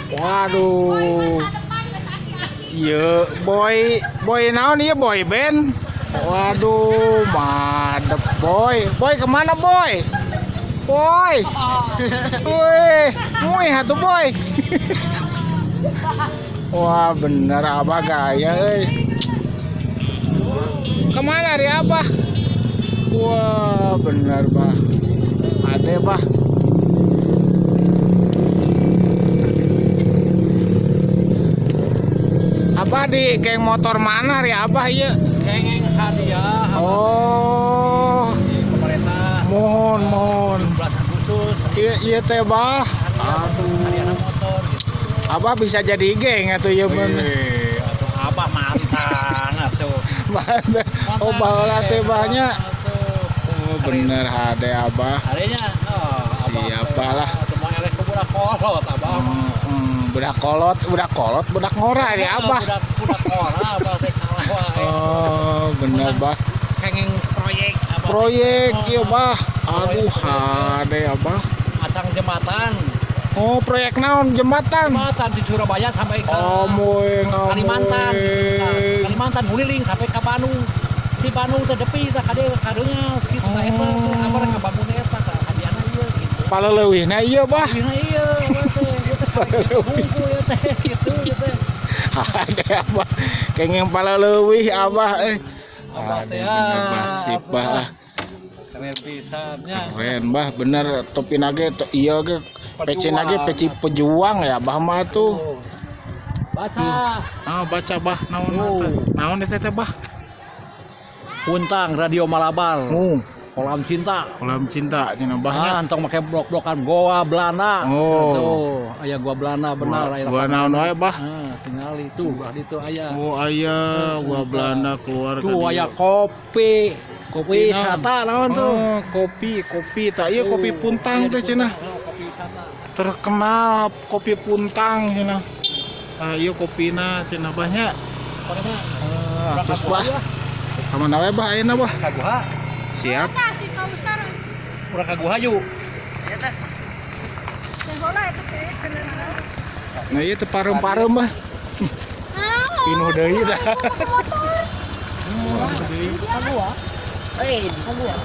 Waduh. Iya, boy naon ieu boy band. Waduh, madep boy. Boy kemana boy? Boy. Wih, muih atuh boy. Wah, bener abah gaya euy. Kemana ri abah? Wah, bener bah. Ade bah. Abah di geng motor mana ri abah ieu? Geng hadiah. Oh. Pemerintah. Mohon. Belasan khusus. Iya teh bah. Hadiah Aduh. motor. Abah bisa jadi geng atuh ieu bener. Atuh abah mantan atuh. Mantan. Oh, baheula teh bahnya. Oh, bener hade abah. Hadinya Siap lah. Cuma elek ke budak kolot abah. Budak kolot, budak ngora ya abah. Budak ngora abah teh salah wae. Oh, bener bah. Kenging proyek abah. Proyek ieu bah. Aduh hade abah. Masang jembatan. Oh, proyek naon jembatan? Jembatan di Surabaya sampai ke Kalimantan. Nah, Kalimantan nguliling sampai ke Bandung. Di Bandung teh depi teh kade kadeungas kitu tah eta abah rek ngabangun eta tah hadiahna ieu gitu. Paleleuwihna ieu bah. Hadiahna ieu ieu teh kitu teh. Hade abah. Kenging paleleuwih abah Abah teh sip bah. Keren pisannya. Keren bah, bener topina ge ieu ge pecina ge peci pejuang ya bah mah tuh. Baca. Baca bah naon eta teh bah? Puntang Radio Malabar. Kolam cinta. Kolam cinta cenah bahnya. Antong make blok-blokan goa Belanda. Oh. Tuh, aya goa Belanda benar aya. Gua naon wae bah? Tinggal itu bah ditu aya. Oh, aya gua Belanda keluar Tuh aya kopi. Kopi wisata naon tuh? Oh, kopi tak ieu kopi puntang teh cenah. Kopi wisata. Terkenal kopi puntang cenah. Ieu kopina cenah bahnya. Terus bah. Kamana wae bah ayeuna bah? Kaguha. Siap. Urang kaguha yuk. Nah ieu teh parem-parem bah. Pinuh deui dah. Kaguha. Kaguha.